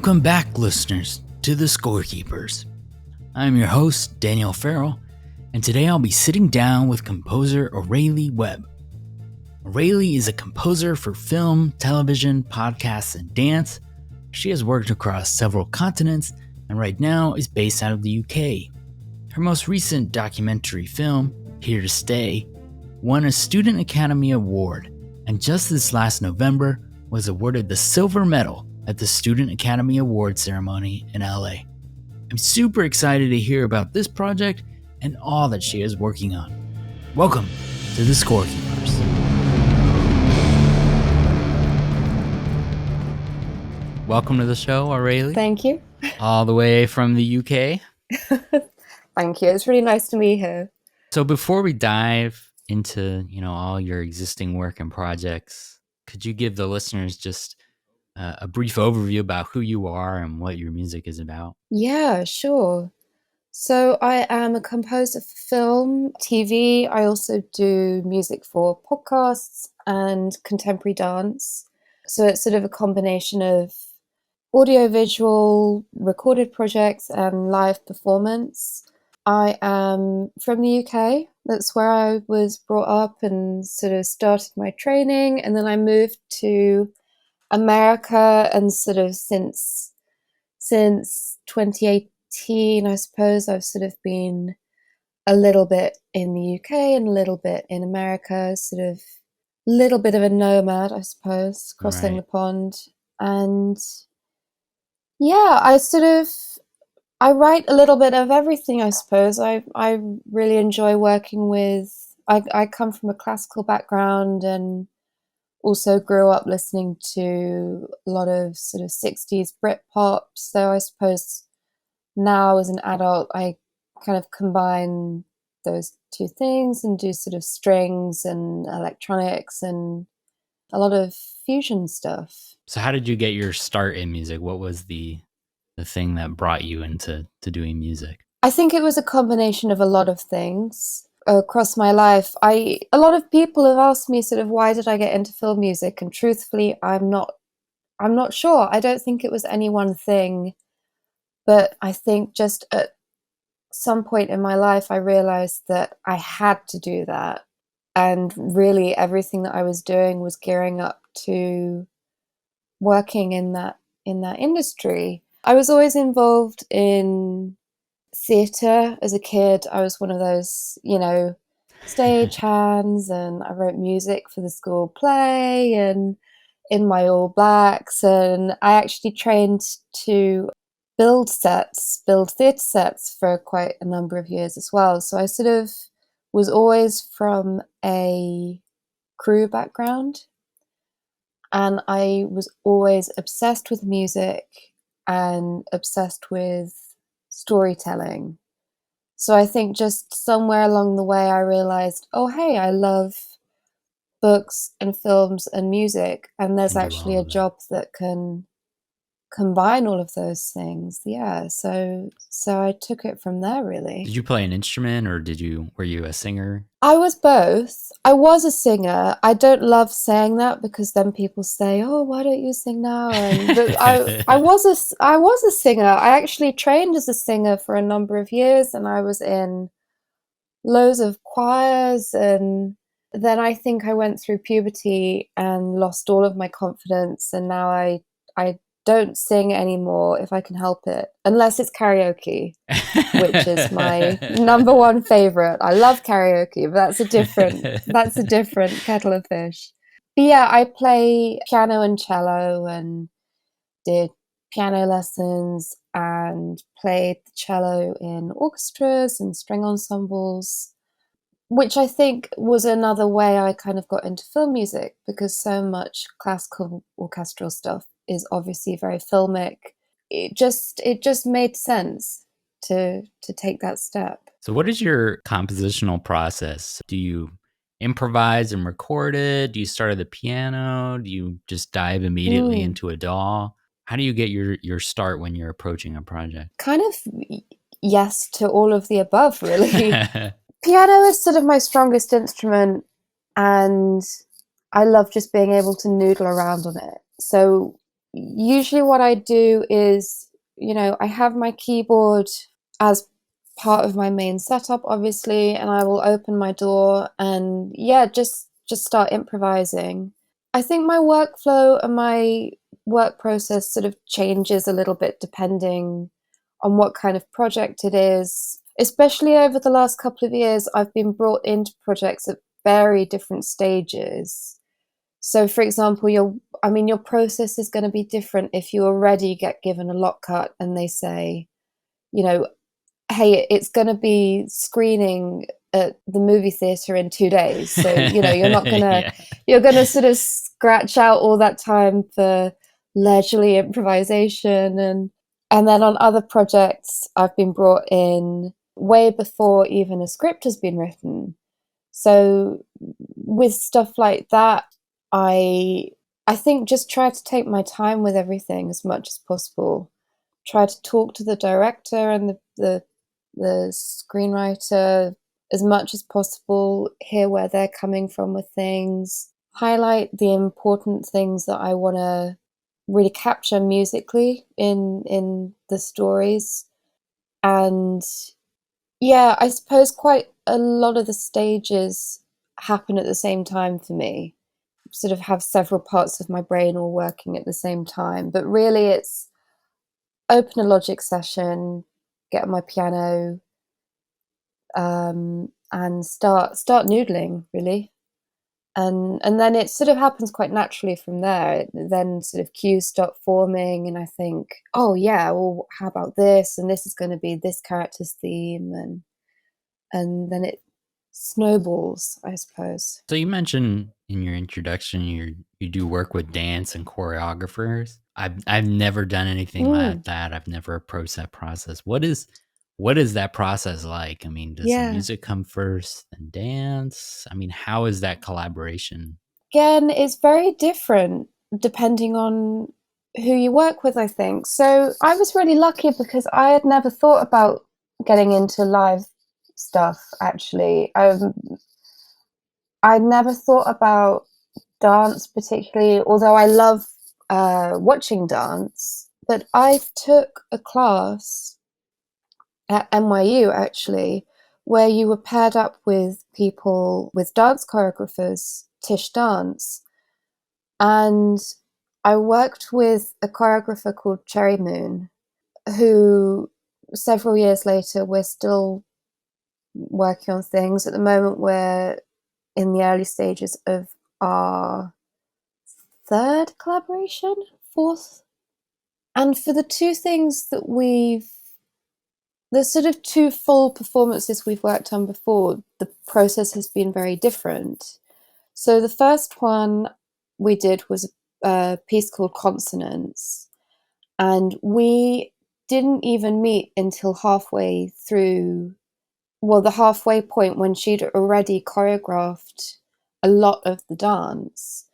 Welcome back, listeners, to The Scorekeepers. I'm your host, Daniel Farrell, and today I'll be sitting down with composer Aurélie Webb. Aurélie is a composer for film, television, podcasts, and dance. She has worked across several continents and right now is based out of the UK. Her most recent documentary film, Here to Stay, won a Student Academy Award, and just this last November was awarded the Silver Medal at the Student Academy Award ceremony in LA. I'm super excited to hear about this project and all that she is working on. Welcome to The Scorekeepers. Welcome to the show, Aurélie. Thank you. All the way from the UK. Thank you. It's really nice to be here. So before we dive into, all your existing work and projects, could you give the listeners just a brief overview about who you are and what your music is about? Yeah, sure. So I am a composer for film, TV. I also do music for podcasts and contemporary dance. So it's sort of a combination of audiovisual, recorded projects and live performance. I am from the UK. That's where I was brought up and sort of started my training. And then I moved to America, and sort of since 2018, I suppose, I've sort of been a little bit in the UK and a little bit in America, sort of a little bit of a nomad, I suppose, crossing the pond. And yeah, I write a little bit of everything, I suppose. I really enjoy working with, I come from a classical background and also grew up listening to a lot of sort of 60s Britpop. So I suppose now as an adult, I kind of combine those two things and do sort of strings and electronics and a lot of fusion stuff. So how did you get your start in music? What was the thing that brought you into doing music? I think it was a combination of a lot of things across my life. A lot of people have asked me sort of why did I get into film music, and truthfully I'm not sure. I don't think it was any one thing, but I think just at some point in my life I realized that I had to do that, and really everything that I was doing was gearing up to working in that industry. I was always involved in theatre as a kid. I was one of those, stage hands, and I wrote music for the school play and in my All Blacks. And I actually trained to build theatre sets for quite a number of years as well. So I sort of was always from a crew background, and I was always obsessed with music and obsessed with storytelling. So I think just somewhere along the way I realized, oh hey, I love books and films and music, and there's actually a job that can combine all of those things. Yeah, so I took it from there, really. Did you play an instrument, or were you a singer? I was both. I was a singer. I don't love saying that because then people say, "Oh, why don't you sing now?" But I was a singer. I actually trained as a singer for a number of years, and I was in loads of choirs. And then I think I went through puberty and lost all of my confidence, and now I don't sing anymore if I can help it, unless it's karaoke, which is my number one favorite. I love karaoke, but that's a different kettle of fish. But yeah, I play piano and cello and did piano lessons and played the cello in orchestras and string ensembles, which I think was another way I kind of got into film music, because so much classical orchestral stuff is obviously very filmic. It just made sense to take that step. So what is your compositional process? Do you improvise and record it? Do you start at the piano? Do you just dive immediately into a DAW? How do you get your start when you're approaching a project? Kind of yes to all of the above, really. Piano is sort of my strongest instrument, and I love just being able to noodle around on it. So usually what I do is, I have my keyboard as part of my main setup, obviously, and I will open my door and yeah, just start improvising. I think my workflow and my work process sort of changes a little bit depending on what kind of project it is. Especially over the last couple of years, I've been brought into projects at very different stages. So, for example, your process is going to be different if you already get given a lock cut and they say, you know, hey, it's going to be screening at the movie theater in 2 days. So, you're not going to, Yeah. you're going to sort of scratch out all that time for leisurely improvisation. And then on other projects, I've been brought in way before even a script has been written. So with stuff like that, I I think just try to take my time with everything as much as possible. Try to talk to the director and the screenwriter as much as possible, hear where they're coming from with things, highlight the important things that I want to really capture musically in the stories. And yeah, I suppose quite a lot of the stages happen at the same time for me. Sort of have several parts of my brain all working at the same time. But really it's open a Logic session, get on my piano, and start noodling really. And then it sort of happens quite naturally from there. Then sort of cues start forming and I think, oh yeah, well how about this? And this is going to be this character's theme and then it snowballs, I suppose. So you mentioned in your introduction you do work with dance and choreographers. I've never done anything like Mm, that. I've never approached that process. What is that process like? I mean, does the yeah. music come first and dance? I mean, how is that collaboration? Again, it's very different depending on who you work with, I think. So I was really lucky because I had never thought about getting into live stuff, actually. I never thought about dance particularly, although I love watching dance. But I took a class at NYU actually, where you were paired up with people, with dance choreographers, Tish Dance. And I worked with a choreographer called Cherry Moon, who several years later, we're still working on things. At the moment, we're in the early stages of our third collaboration, fourth. And for the two things that the sort of two full performances we've worked on before, the process has been very different. So the first one we did was a piece called Consonance, and we didn't even meet until halfway through, well, the halfway point when she'd already choreographed a lot of the dance.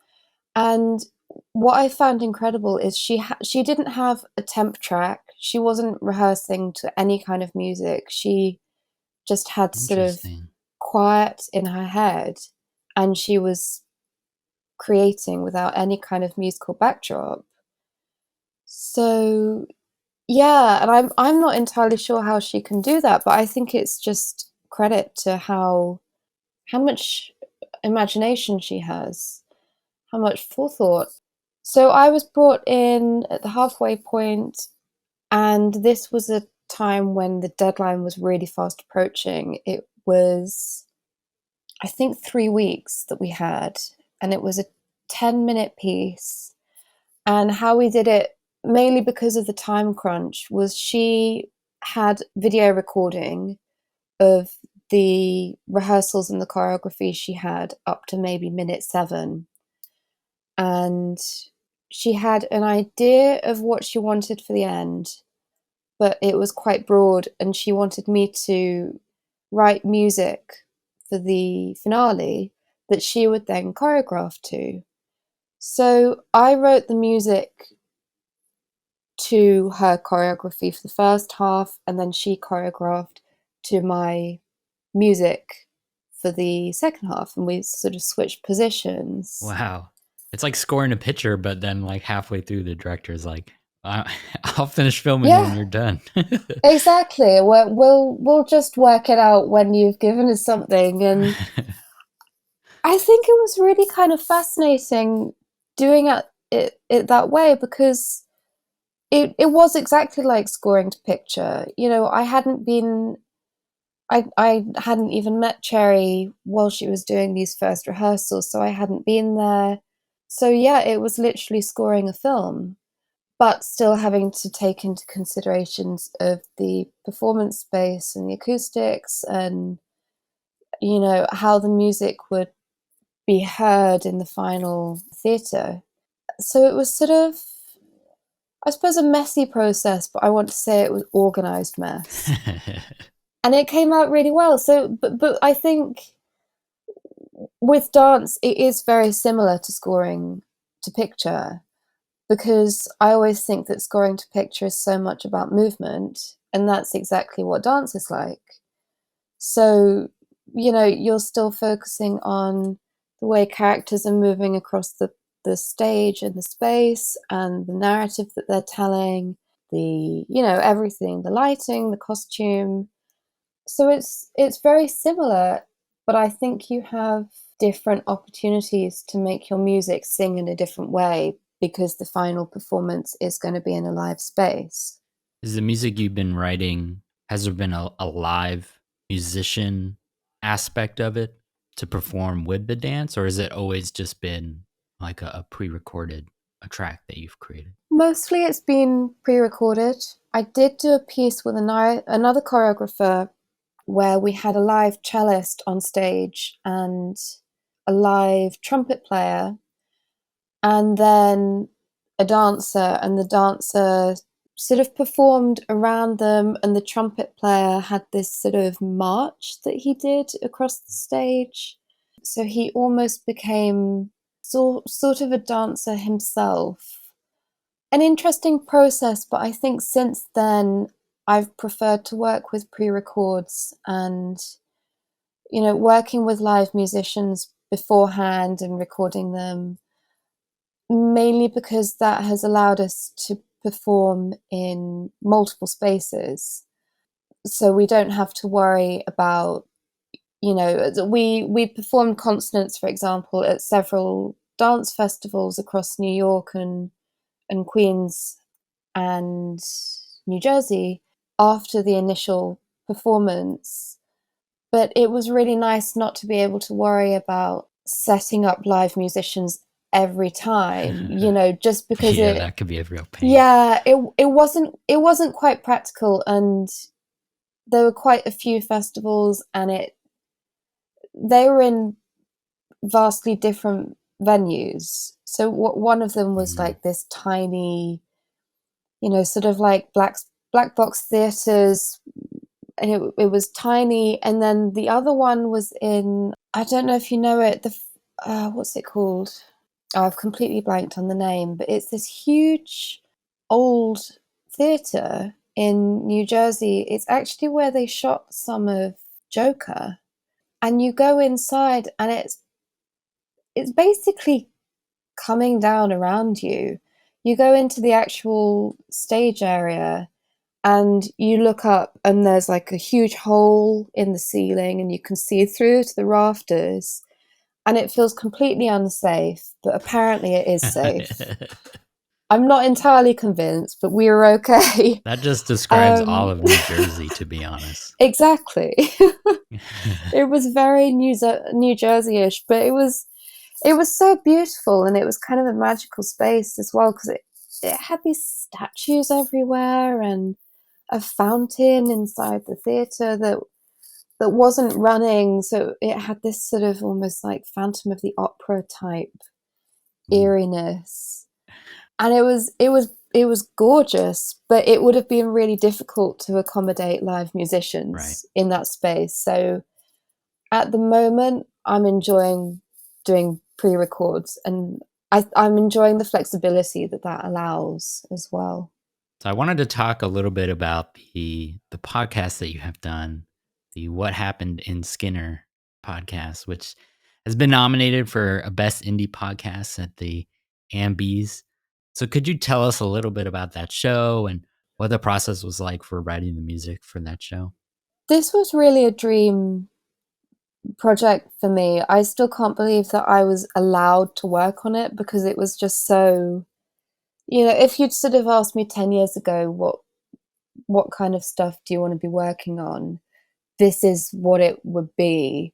And what I found incredible is she didn't have a temp track. She wasn't rehearsing to any kind of music. She just had sort of Interesting. quiet in her head, and she was creating without any kind of musical backdrop. So yeah, and I'm not entirely sure how she can do that, but I think it's just credit to how much imagination she has, how much forethought. So I was brought in at the halfway point, and this was a time when the deadline was really fast approaching. It was, I think, 3 weeks that we had, and it was a 10-minute piece. And how we did it, mainly because of the time crunch, was she had video recording of the rehearsals and the choreography she had up to maybe minute 7. And she had an idea of what she wanted for the end, but it was quite broad, and she wanted me to write music for the finale that she would then choreograph to. So I wrote the music to her choreography for the first half, and then she choreographed to my music for the second half, and we sort of switched positions. Wow. It's like scoring a picture, but then like halfway through, the director's like, "I'll finish filming when Yeah, you're done." exactly. We'll just work it out when you've given us something. And I think it was really kind of fascinating doing it that way, because it was exactly like scoring to picture. You know, I hadn't even met Cherry while she was doing these first rehearsals, so I hadn't been there. So yeah, it was literally scoring a film, but still having to take into considerations of the performance space and the acoustics, and how the music would be heard in the final theatre. So it was sort of, I suppose, a messy process, but I want to say it was organized mess. And it came out really well. So, but I think with dance, it is very similar to scoring to picture, because I always think that scoring to picture is so much about movement, and that's exactly what dance is like. So, you're still focusing on the way characters are moving across the stage and the space and the narrative that they're telling, everything, the lighting, the costume. So it's very similar, but I think you have different opportunities to make your music sing in a different way, because the final performance is going to be in a live space. Is the music you've been writing, has there been a live musician aspect of it to perform with the dance, or has it always just been like a pre-recorded a track that you've created? Mostly it's been pre-recorded. I did do a piece with another choreographer where we had a live cellist on stage and a live trumpet player, and then a dancer, and the dancer sort of performed around them, and the trumpet player had this sort of march that he did across the stage. So he almost became sort of a dancer himself. An interesting process, but I think since then I've preferred to work with pre-records, and working with live musicians beforehand and recording them, mainly because that has allowed us to perform in multiple spaces. So we don't have to worry about, we performed consonants, for example, at several dance festivals across New York and Queens and New Jersey after the initial performance. But it was really nice not to be able to worry about setting up live musicians every time, just because Yeah, that could be a real pain. yeah, it wasn't quite practical, and there were quite a few festivals, and they were in vastly different venues. So one of them was Mhm. like this tiny, sort of like black box theaters, and it was tiny. And then the other one was in, I don't know if you know it, what's it called? Oh, I've completely blanked on the name, but it's this huge old theater in New Jersey. It's actually where they shot some of Joker. And you go inside, and it's basically coming down around you. You go into the actual stage area, and you look up, and there's like a huge hole in the ceiling, and you can see through to the rafters, and it feels completely unsafe, but apparently it is safe. I'm not entirely convinced, but we were okay. That just describes all um, of New Jersey, to be honest. exactly. It was very New Jersey-ish, but it was so beautiful, and it was kind of a magical space as well, because it had these statues everywhere, and a fountain inside the theater that wasn't running, so it had this sort of almost like Phantom of the Opera type Ooh, eeriness. And it was gorgeous, but it would have been really difficult to accommodate live right. musicians in that space. So at the moment, I'm enjoying doing pre-records, and I'm enjoying the flexibility that allows as well. So I wanted to talk a little bit about the podcast that you have done, the What Happened in Skinner podcast, which has been nominated for a Best Indie Podcast at the AMBs. So could you tell us a little bit about that show and what the process was like for writing the music for that show? This was really a dream project for me. I still can't believe that I was allowed to work on it because it was just so, if you'd sort of asked me 10 years ago, what kind of stuff do you want to be working on? This is what it would be.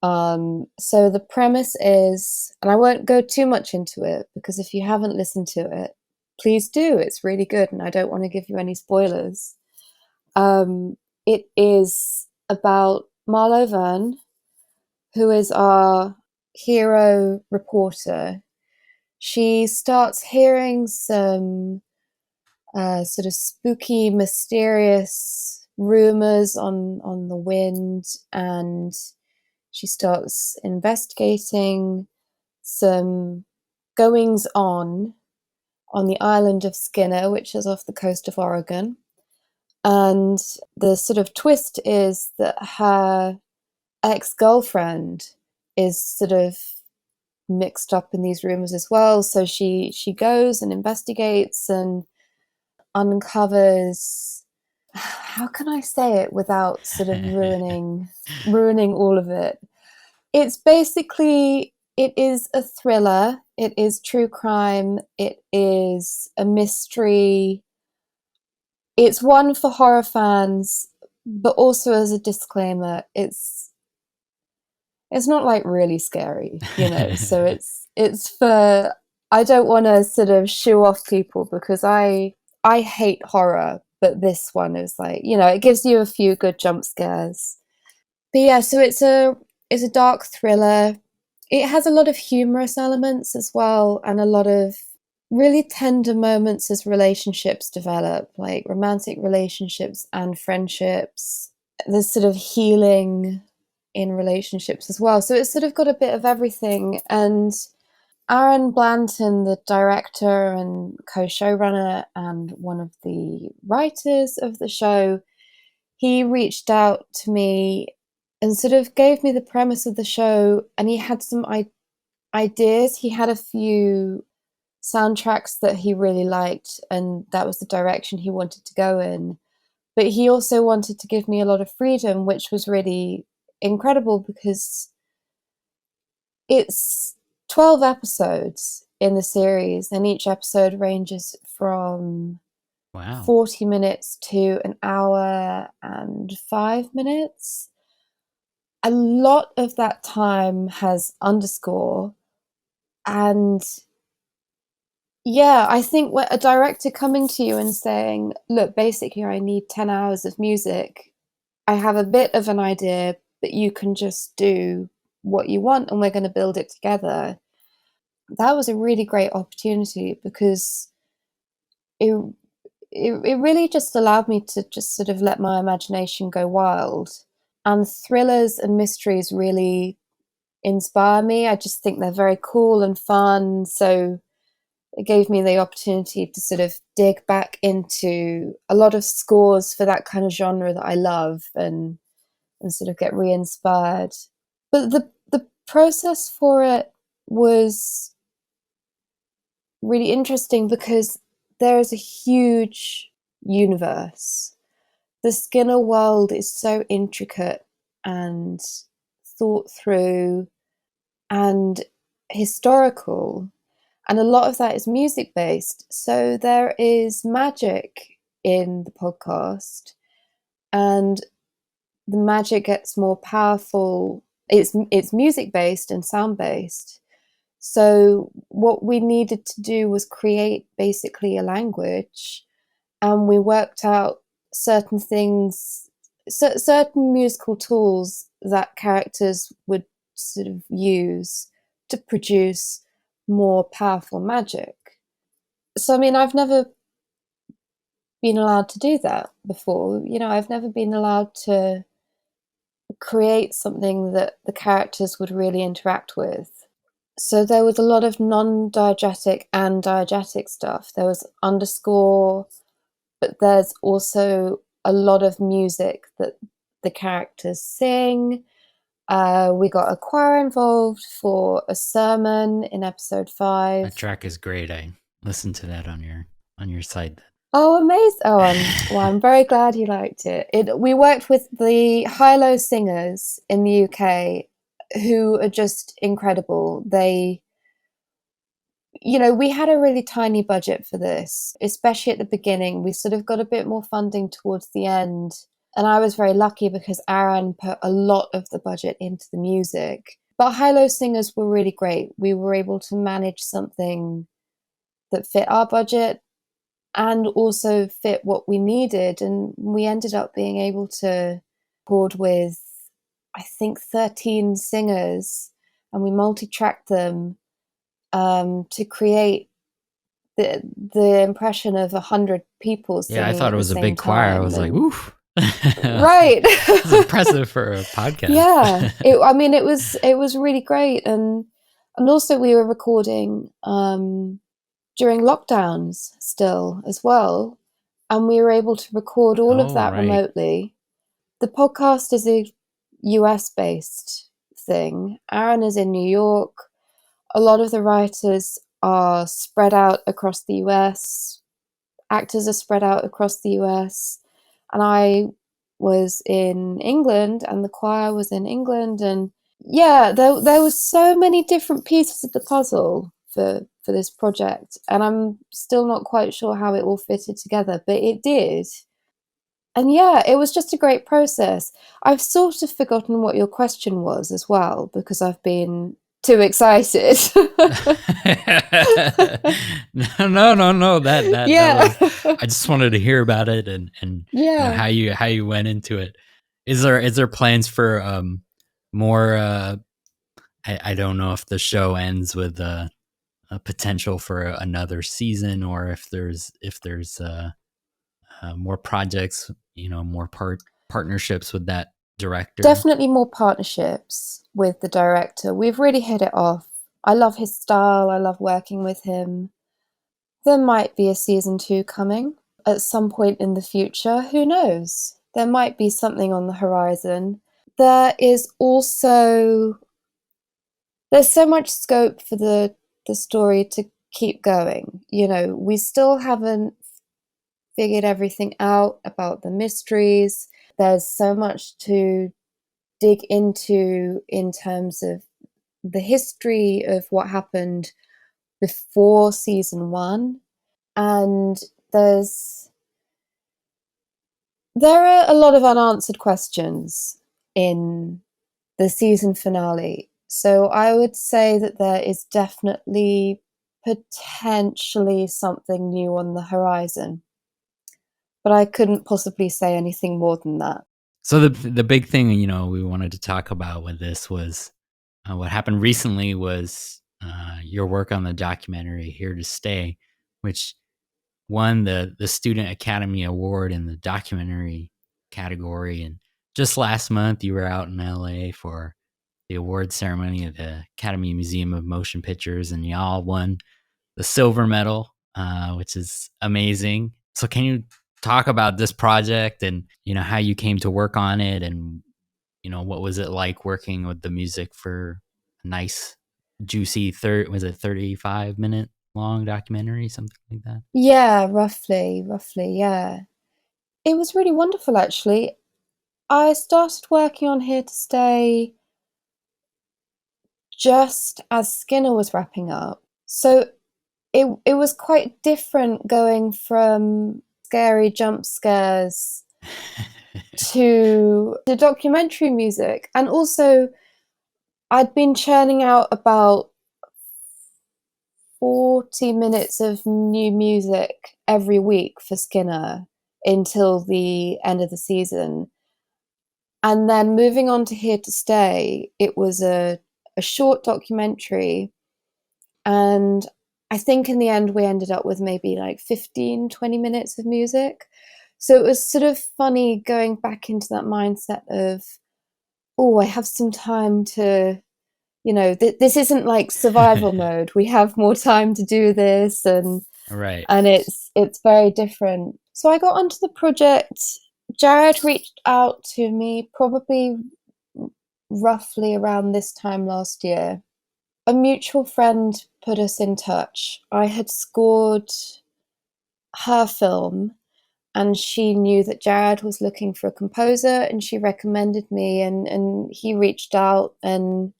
So the premise is, and I won't go too much into it because if you haven't listened to it, please do. It's really good, and I don't want to give you any spoilers. It is about Marlo Verne, who is our hero reporter. She starts hearing some sort of spooky, mysterious rumors on the wind, and she starts investigating some goings on the island of Skinner, which is off the coast of Oregon. And the sort of twist is that her ex-girlfriend is sort of mixed up in these rumors as well. So she goes and investigates and uncovers, how can I say it without sort of ruining all of it? It's basically, it is a thriller, it is true crime, it is a mystery. It's one for horror fans, but also as a disclaimer, it's not like really scary, so it's for, I don't want to sort of shoo off people because I hate horror, but this one is like, it gives you a few good jump scares. But yeah, so it's a dark thriller. It has a lot of humorous elements as well, and a lot of really tender moments as relationships develop, like romantic relationships and friendships. There's sort of healing in relationships as well. So it's sort of got a bit of everything. And Aaron Blanton, the director and co-showrunner and one of the writers of the show, he reached out to me and sort of gave me the premise of the show, and he had some ideas. He had a few soundtracks that he really liked, and that was the direction he wanted to go in. But he also wanted to give me a lot of freedom, which was really incredible because it's 12 episodes in the series, and each episode ranges from 40 minutes to an hour and 5 minutes. A lot of that time has underscore, and yeah, I think a director coming to you and saying, look, basically I need 10 hours of music, I have a bit of an idea, but you can just do what you want and we're going to build it together. That was a really great opportunity because it really just allowed me to just sort of let my imagination go wild. And thrillers and mysteries really inspire me. I just think they're very cool and fun. So it gave me the opportunity to sort of dig back into a lot of scores for that kind of genre that I love and sort of get re-inspired. But the process for it was really interesting because there is a huge universe. The Skinner world is so intricate and thought through and historical, and a lot of that is music based. So there is magic in the podcast, and the magic gets more powerful. It's music based and sound based. So what we needed to do was create basically a language, and we worked out certain things, certain musical tools that characters would sort of use to produce more powerful magic. So, I mean, I've never been allowed to do that before. I've never been allowed to create something that the characters would really interact with. So there was a lot of non-diegetic and diegetic stuff. There was underscore, but there's also a lot of music that the characters sing. We got a choir involved for a sermon in episode 5. That track is great. I listened to that on your site. Oh, amazing! I'm very glad you liked it. We worked with the high-low singers in the UK, who are just incredible. We had a really tiny budget for this, especially at the beginning. We sort of got a bit more funding towards the end. And I was very lucky because Aaron put a lot of the budget into the music. But high-low singers were really great. We were able to manage something that fit our budget and also fit what we needed. And we ended up being able to record with, I think, 13 singers, and we multi-tracked them to create the impression of 100 people singing. Yeah, I thought it was a big choir. I was like, oof. Right. It's impressive for a podcast. Yeah. It was really great. And also we were recording during lockdowns still as well. And we were able to record all of that remotely. The podcast is a US based thing. Aaron is in New York. A lot of the writers are spread out across the US. Actors are spread out across the US. And I was in England, and the choir was in England. And yeah, there was so many different pieces of the puzzle for this project. And I'm still not quite sure how it all fitted together, but it did. And yeah, it was just a great process. I've sort of forgotten what your question was as well, because I've been too excited. No. That Yeah. I just wanted to hear about it and Yeah. how you went into it. Is there plans for more? I don't know if the show ends with a potential for another season, or if there's more projects, more partnerships with that director. Definitely more partnerships with the director. We've really hit it off. I love his style. I love working with him. There might be a season 2 coming at some point in the future. Who knows? There might be something on the horizon. There's so much scope for the story to keep going. We still haven't figured everything out about the mysteries. There's so much to dig into in terms of the history of what happened before season 1. And there are a lot of unanswered questions in the season finale. So I would say that there is definitely potentially something new on the horizon. But I couldn't possibly say anything more than that. So the big thing, we wanted to talk about with this was what happened recently was your work on the documentary Here to Stay, which won the Student Academy Award in the documentary category. And just last month, you were out in LA for the award ceremony at the Academy Museum of Motion Pictures, and y'all won the silver medal, which is amazing. So can you talk about this project and, how you came to work on it, and, what was it like working with the music for a nice, juicy 35-minute long documentary, something like that? Yeah, roughly, yeah. It was really wonderful, actually. I started working on Here to Stay just as Skinner was wrapping up. So it was quite different going from scary jump scares to the documentary music. And also, I'd been churning out about 40 minutes of new music every week for Skinner until the end of the season. And then moving on to Here to Stay, it was a short documentary. And I think in the end, we ended up with maybe like 15, 20 minutes of music. So it was sort of funny going back into that mindset of, oh, I have some time to, this isn't like survival mode. We have more time to do this. And Right. And it's very different. So I got onto the project. Jared reached out to me probably roughly around this time last year. A mutual friend put us in touch. I had scored her film, and she knew that Jared was looking for a composer, and she recommended me, and he reached out, and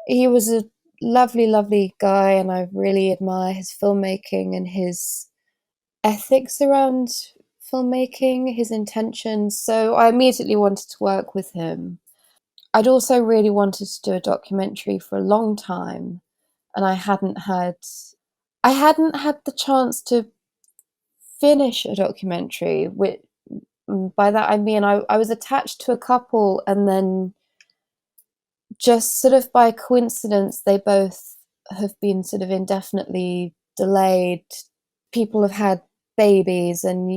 he was a lovely, lovely guy, and I really admire his filmmaking and his ethics around filmmaking, his intentions. So I immediately wanted to work with him. I'd also really wanted to do a documentary for a long time, and I hadn't had the chance to finish a documentary. By that I mean I was attached to a couple, and then just sort of by coincidence, they both have been sort of indefinitely delayed. People have had babies, and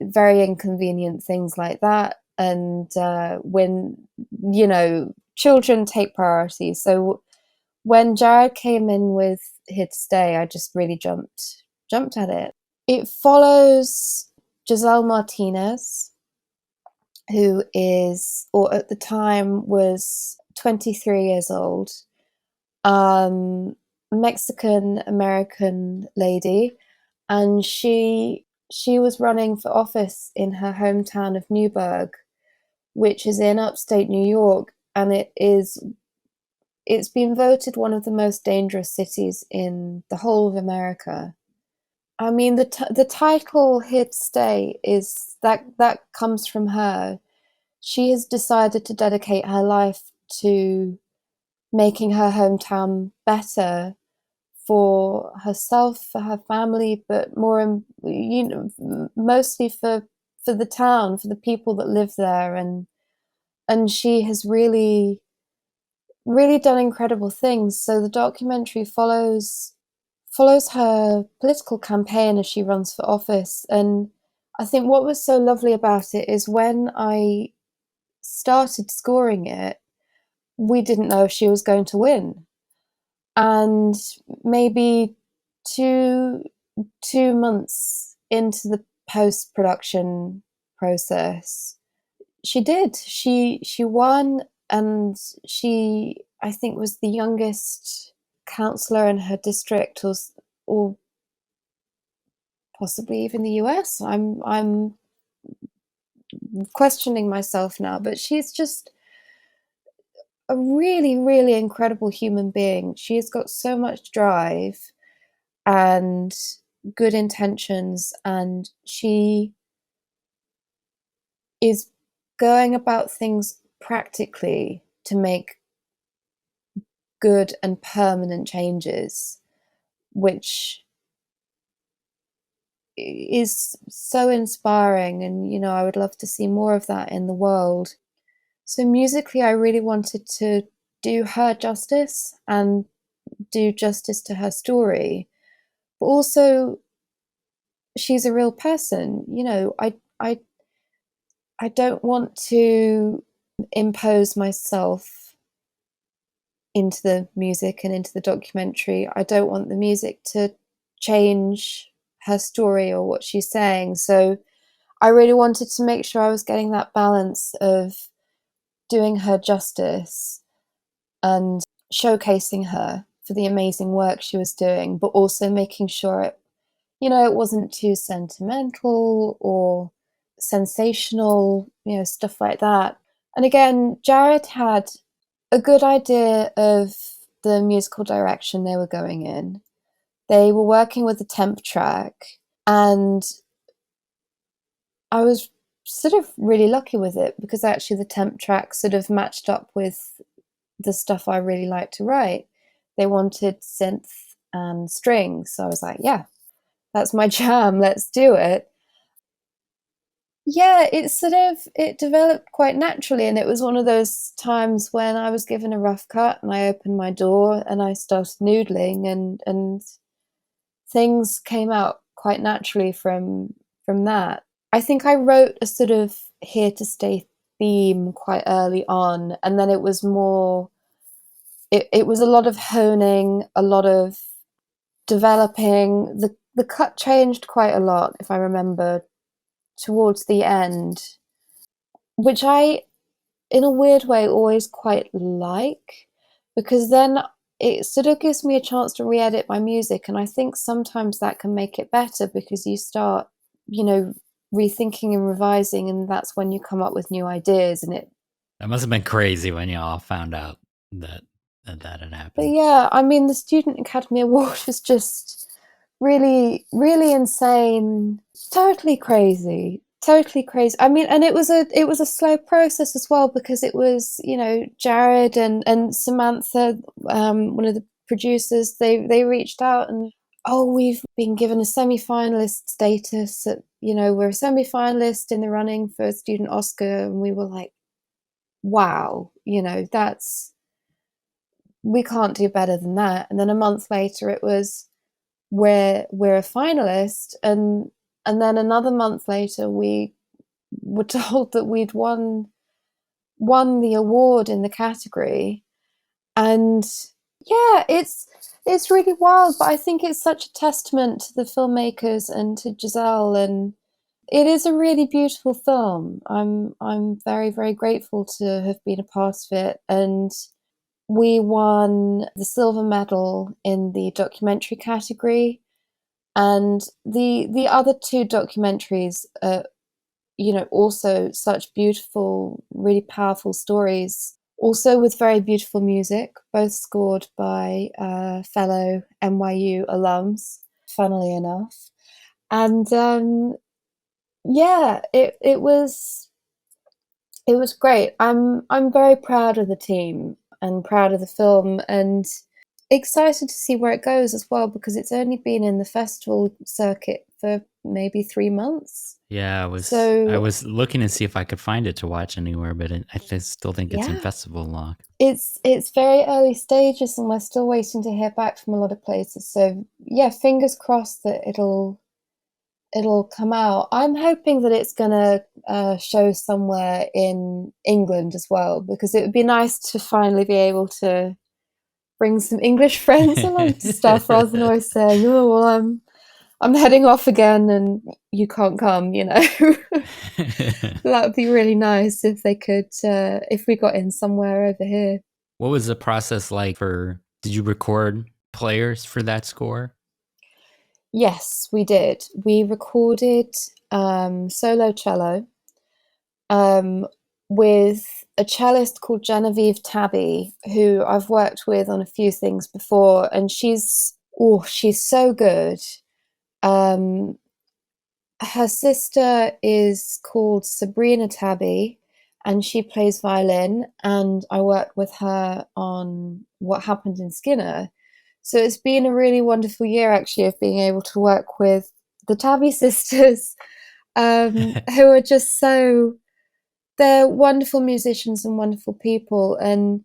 very inconvenient things like that. And when children take priority, so when Jared came in with Here to Stay, I just really jumped at it. It follows Giselle Martinez, who is, or at the time was 23 years old, Mexican American lady, and she was running for office in her hometown of Newburgh, which is in upstate New York, and it's been voted one of the most dangerous cities in the whole of America. I mean, the title "Here to Stay" is that comes from her. She has decided to dedicate her life to making her hometown better for herself, for her family, but mostly for the town, for the people that live there, and she has really, really done incredible things. So the documentary follows her political campaign as she runs for office. And I think what was so lovely about it is when I started scoring it, we didn't know if she was going to win. And maybe two 2 months into the post-production process, she did. She won, and she, I think, was the youngest councillor in her district, or possibly even the US. I'm questioning myself now, but she's just a really, really incredible human being. She has got so much drive and good intentions, and she is going about things practically to make good and permanent changes, which is so inspiring. And I would love to see more of that in the world. So musically, I really wanted to do her justice and do justice to her story, but also she's a real person. I don't want to impose myself into the music and into the documentary. I don't want the music to change her story or what she's saying. So I really wanted to make sure I was getting that balance of doing her justice and showcasing her for the amazing work she was doing, but also making sure it wasn't too sentimental or sensational, stuff like that. And again, Jared had a good idea of the musical direction they were going in. They were working with a temp track, and I was sort of really lucky with it because actually the temp track sort of matched up with the stuff I really like to write. They wanted synth and strings, so I was like, yeah, that's my jam, let's do it. Yeah, it developed quite naturally, and it was one of those times when I was given a rough cut and I opened my door and I started noodling, and things came out quite naturally from that. I think I wrote a sort of Here to Stay theme quite early on, and then it was a lot of honing, a lot of developing. The cut changed quite a lot, if I remember, towards the end, which in a weird way, always quite like, because then it sort of gives me a chance to re-edit my music. And I think sometimes that can make it better because you start, rethinking and revising, and that's when you come up with new ideas. And That must have been crazy when you all found out that had but happened. yeah, I mean, the Student Academy Award was just really, really insane, totally crazy, totally crazy. I mean, and it was a slow process as well, because it was, Jared and Samantha, one of the producers, they reached out and, oh, we've been given a semi-finalist status. We're a semi-finalist in the running for a student Oscar, and we were like, wow, we can't do better than that. And then a month later, it was, we're a finalist, and then another month later, we were told that we'd won the award in the category. And yeah, it's really wild, but I think it's such a testament to the filmmakers and to Giselle, and it is a really beautiful film. I'm very, very grateful to have been a part of it. And we won the silver medal in the documentary category, and the other two documentaries are, also such beautiful, really powerful stories, also with very beautiful music, both scored by fellow NYU alums, funnily enough. And yeah, it was great. I'm very proud of the team and proud of the film, and excited to see where it goes as well, because it's only been in the festival circuit for maybe 3 months. Yeah, I So was looking to see if I could find it to watch anywhere, but still think it's in yeah, festival lock. it's very early stages, and we're still waiting to hear back from a lot of places. So yeah, fingers crossed that it'll come out. I'm hoping that it's gonna show somewhere in England as well, because it would be nice to finally be able to bring some English friends along to stuff, rather than always saying, "Oh, well, I'm heading off again, and you can't come." That would be really nice if they could, if we got in somewhere over here. What was the process like did you record players for that score? Yes, we did. We recorded solo cello um, with a cellist called Genevieve Tabby, who I've worked with on a few things before, and she's so good. Um, Her sister is called Sabrina Tabby, and she plays violin, and I worked with her on What Happened in Skinner. So it's been a really wonderful year, actually, of being able to work with the Tabby sisters, who are just they're wonderful musicians and wonderful people. And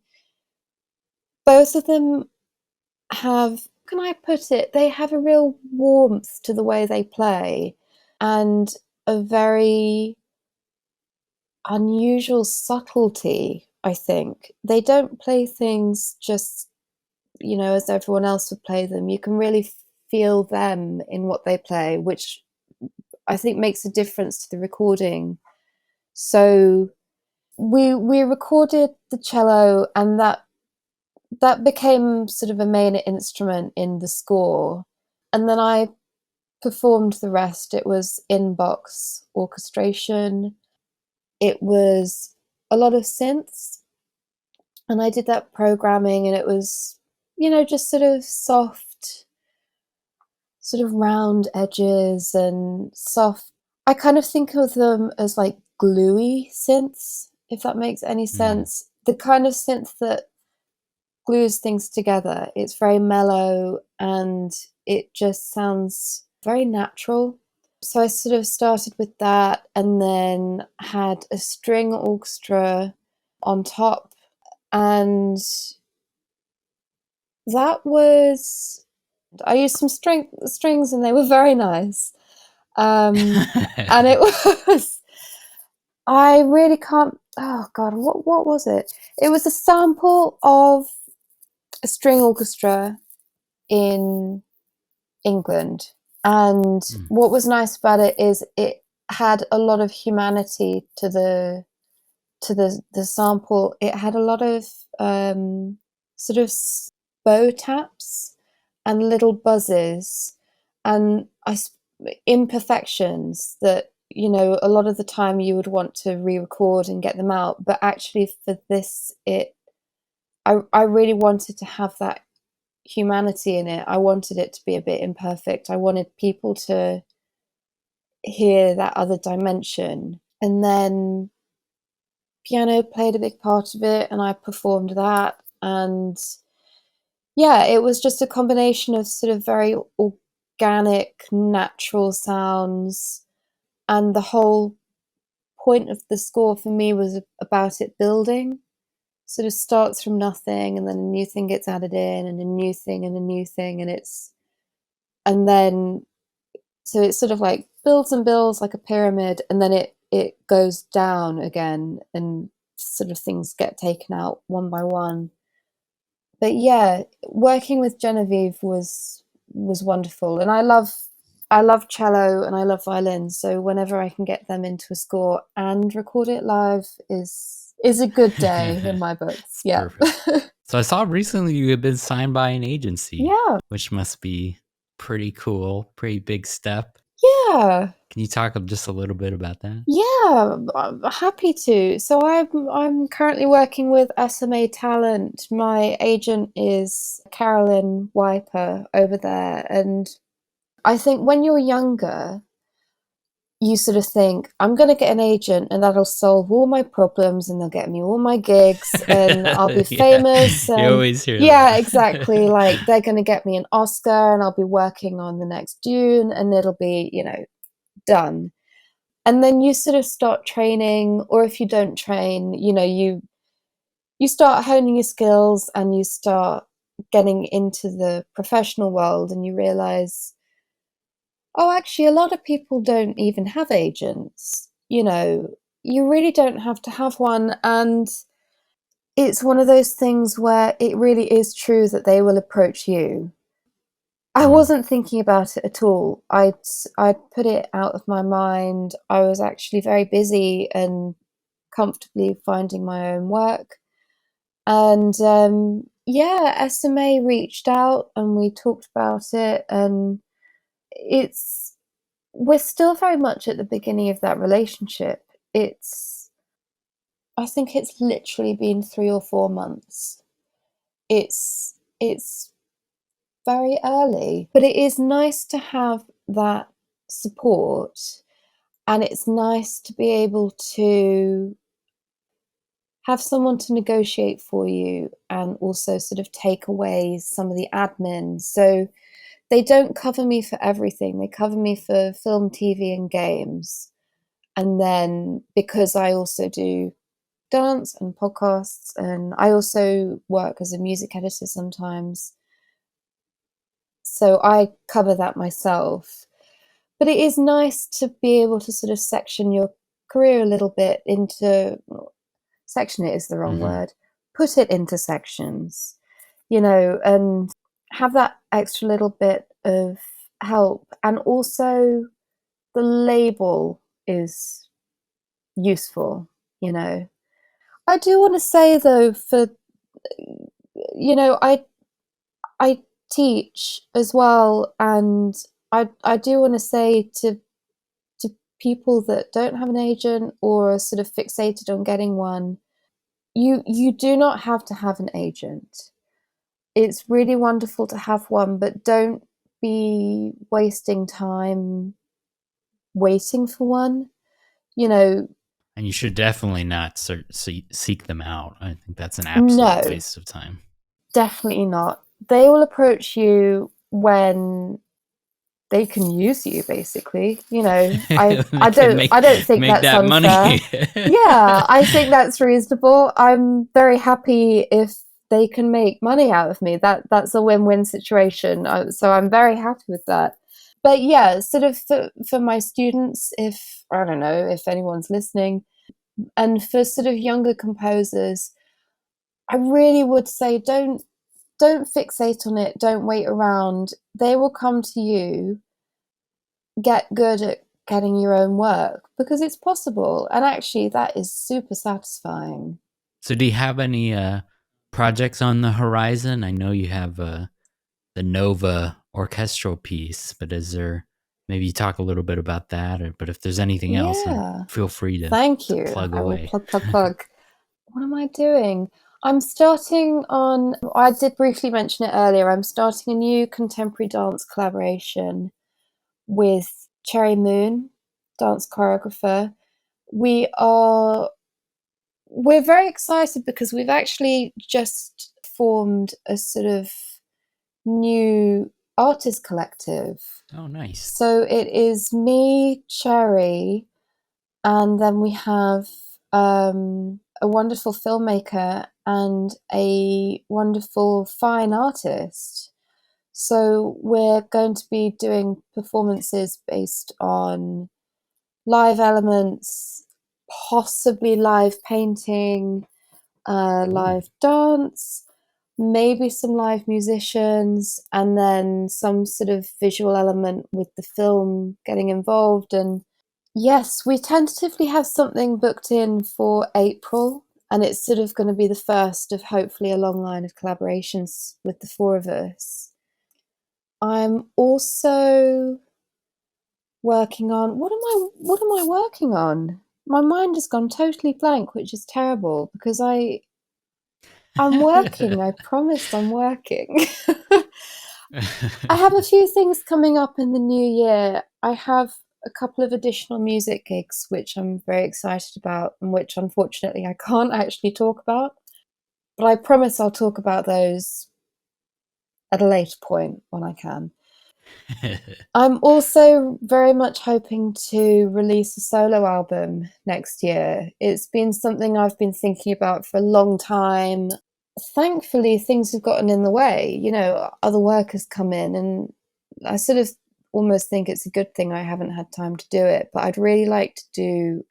both of them have, can I put it, they have a real warmth to the way they play, and a very unusual subtlety, I think. They don't play things just, as everyone else would play them. You can really feel them in what they play, which I think makes a difference to the recording. So we recorded the cello, and that became sort of a main instrument in the score. And then I performed the rest. It was in box orchestration. It was a lot of synths, and I did that programming, and it was, just sort of soft, sort of round edges and soft. I kind of think of them as like gluey synths, if that makes any Mm. sense. The kind of synth that glues things together. It's very mellow, and it just sounds very natural. So I sort of started with that, and then had a string orchestra on top, and that was, I used some strings, and they were very nice. And it was, I really can't, oh God, what was it? It was a sample of a string orchestra in England. And Mm. what was nice about it is it had a lot of humanity to to the sample, it had a lot of sort of bow taps and little buzzes and imperfections that, you know, a lot of the time you would want to re-record and get them out, but actually for this, I really wanted to have that humanity in it. I wanted it to be a bit imperfect. I wanted people to hear that other dimension. And then piano played a big part of it, and I performed that. And yeah, it was just a combination of sort of very organic, natural sounds. And the whole point of the score for me was about it building. Sort of starts from nothing, and then a new thing gets added in, and a new thing, and a new thing, and then so it sort of like builds and builds like a pyramid, and then it goes down again, and sort of things get taken out one by one. But yeah, working with Genevieve was wonderful, and I love cello and I love violin, so whenever I can get them into a score and record it live is a good day in my books. Yeah. Perfect. So I saw recently you had been signed by an agency. Yeah. Which must be pretty cool, pretty big step. Yeah. Can you talk just a little bit about that? Yeah, I'm happy to. So I'm currently working with SMA Talent. My agent is Carolyn Wiper over there, and I think when you're younger, you sort of think, I'm going to get an agent and that'll solve all my problems and they'll get me all my gigs and I'll be famous. You And always hear yeah, that. exactly. Like they're going to get me an Oscar and I'll be working on the next Dune and it'll be, you know, done. And then you sort of start training, or if you don't train, you know, you start honing your skills and you start getting into the professional world and you realize, oh, actually, a lot of people don't even have agents. You know, you really don't have to have one. And it's one of those things where it really is true that they will approach you. I wasn't thinking about it at all. I'd put it out of my mind. I was actually very busy and comfortably finding my own work. And yeah, SMA reached out and we talked about it. And we're still very much at the beginning of that relationship. I think it's literally been 3 or 4 months. It's very early, but it is nice to have that support, and it's nice to be able to have someone to negotiate for you and also sort of take away some of the admin. So they don't cover me for everything. They cover me for film, TV, and games. And then because I also do dance and podcasts, and I also work as a music editor sometimes, so I cover that myself. But it is nice to be able to sort of section your career a little bit into, section it is the wrong word, put it into sections, you know, and have that extra little bit of help. And also the label is useful, you know. I do want to say though, for, you know, I teach as well, and I do want to say to people that don't have an agent or are sort of fixated on getting one, you do not have to have an agent. It's really wonderful to have one, but don't be wasting time waiting for one. You know, And you should definitely not seek them out. I think that's an absolute no, waste of time. definitely not. They will approach you when they can use you, basically. You know, I don't think make that's that unfair. money. Yeah, I think that's reasonable. I'm very happy if they can make money out of me. That's a win-win situation. So I'm very happy with that. But yeah, sort of for my students, if I don't know if anyone's listening, and for sort of younger composers, I really would say don't fixate on it. Don't wait around. They will come to you. Get good at getting your own work, because it's possible. And actually, that is super satisfying. So do you have any projects on the horizon? I know you have the Nova orchestral piece, but is there, maybe you talk a little bit about that, but if there's anything else, Yeah. feel free Thank to you. plug I will away. plug. What am I doing? I'm starting on, I did briefly mention it earlier, I'm starting a new contemporary dance collaboration with Cherry Moon, dance choreographer. We're very excited because we've actually just formed a sort of new artist collective. Oh, nice. So it is me, Cherry, and then we have a wonderful filmmaker and a wonderful fine artist. So we're going to be doing performances based on live elements, possibly live painting, live dance, maybe some live musicians, and then some sort of visual element with the film getting involved. And yes, we tentatively have something booked in for April, and it's sort of going to be the first of hopefully a long line of collaborations with the four of us. I'm also working on, what am I working on? My mind has gone totally blank, which is terrible because I'm working. I promised I'm working. I have a few things coming up in the new year. I have a couple of additional music gigs, which I'm very excited about, and which unfortunately I can't actually talk about. But I promise I'll talk about those at a later point when I can. I'm also very much hoping to release a solo album next year. It's been something I've been thinking about for a long time. Thankfully, things have gotten in the way. You know, other work has come in, and I sort of almost think it's a good thing I haven't had time to do it. But I'd really like to do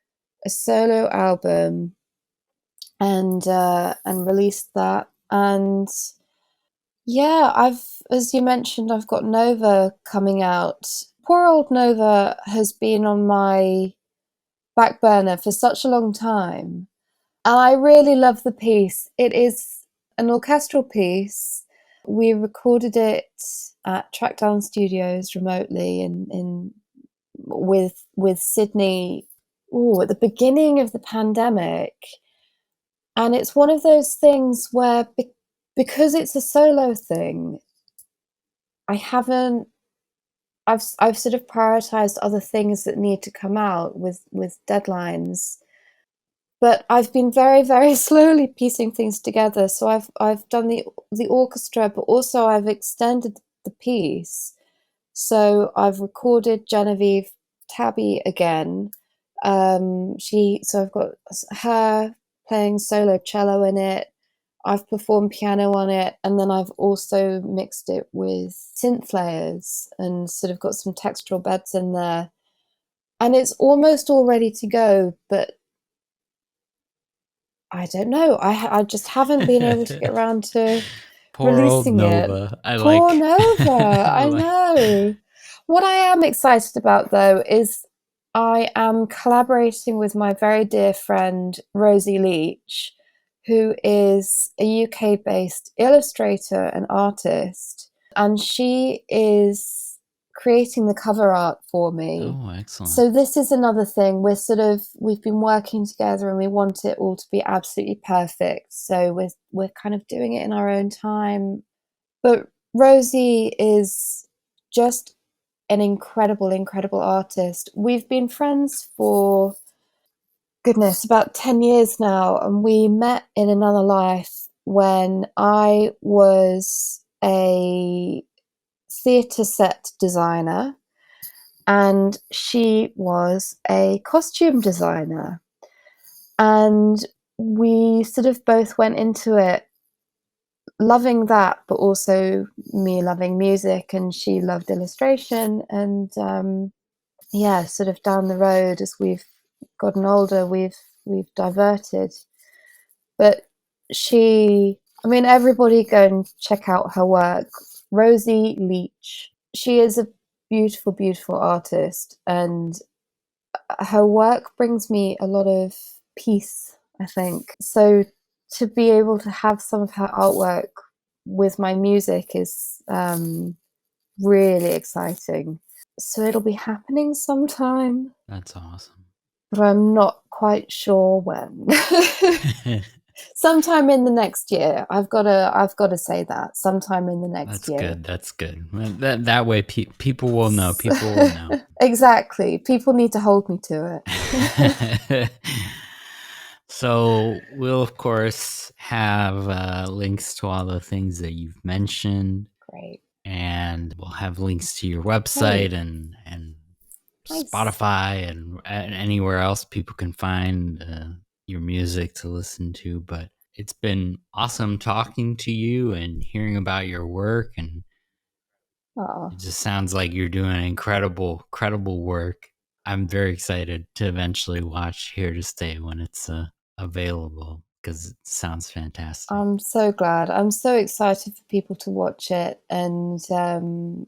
a solo album and release that. And yeah, as you mentioned, I've got Nova coming out. Poor old Nova has been on my back burner for such a long time. And I really love the piece. It is an orchestral piece. We recorded it at Trackdown Studios remotely with Sydney at the beginning of the pandemic. And it's one of those things where because it's a solo thing, I've sort of prioritized other things that need to come out with deadlines. But I've been very, very slowly piecing things together. So I've done the orchestra, but also I've extended the piece. So I've recorded Genevieve Tabby again. So I've got her playing solo cello in it. I've performed piano on it, and then I've also mixed it with synth layers and sort of got some textural beds in there. And it's almost all ready to go, but I don't know. I just haven't been able to get around to Poor old releasing it. Nova. Poor Nova. I I like. know. What I am excited about, though, is I am collaborating with my very dear friend Rosie Leach, who is a UK-based illustrator and artist, and she is creating the cover art for me. Oh, excellent. So this is another thing. We've been working together and we want it all to be absolutely perfect. So we're kind of doing it in our own time. But Rosie is just an incredible, incredible artist. We've been friends for goodness, about 10 years now, and we met in another life when I was a theatre set designer and she was a costume designer. And we sort of both went into it loving that, but also me loving music, and she loved illustration. And yeah, sort of down the road as we've gotten older, we've diverted. But everybody go and check out her work. Rosie Leach. She is a beautiful, beautiful artist, and her work brings me a lot of peace, I think. So to be able to have some of her artwork with my music is really exciting. So it'll be happening sometime. That's awesome. But I'm not quite sure when. Sometime in the next year. I've got to say that. Sometime in the next year. That's good. That way people will know. People will know. Exactly. People need to hold me to it. So we'll, of course, have links to all the things that you've mentioned. Great. And we'll have links to your website and nice. Spotify and anywhere else people can find your music to listen to. But it's been awesome talking to you and hearing about your work. And it just sounds like you're doing incredible work. I'm very excited to eventually watch Here to Stay when it's available, because it sounds fantastic. I'm so glad. I'm so excited for people to watch it and to,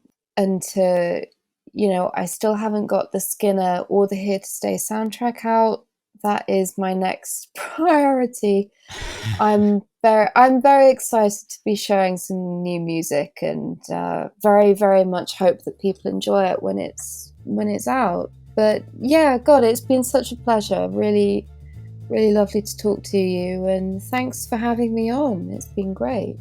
I still haven't got the Skinner or the Here to Stay soundtrack out. That is my next priority. I'm very excited to be sharing some new music, and very, very much hope that people enjoy it when it's out. But yeah, God, it's been such a pleasure. Really, really lovely to talk to you, and thanks for having me on. It's been great.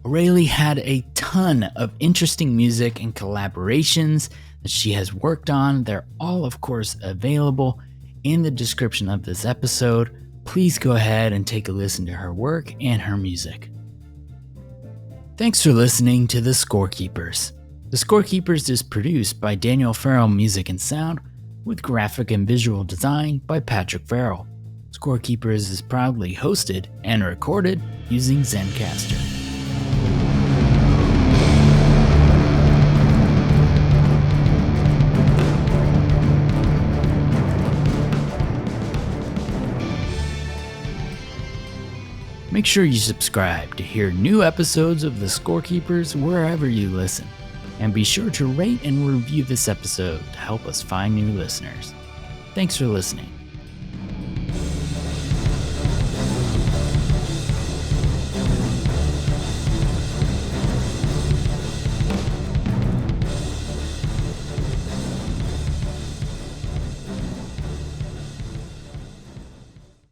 Aurélie had a ton of interesting music and collaborations that she has worked on. They're all, of course, available in the description of this episode. Please go ahead and take a listen to her work and her music. Thanks for listening to The Scorekeepers. The Scorekeepers is produced by Daniel Farrell Music and Sound, with graphic and visual design by Patrick Farrell. Scorekeepers is proudly hosted and recorded using Zencaster. Make sure you subscribe to hear new episodes of The Scorekeepers wherever you listen. And be sure to rate and review this episode to help us find new listeners. Thanks for listening.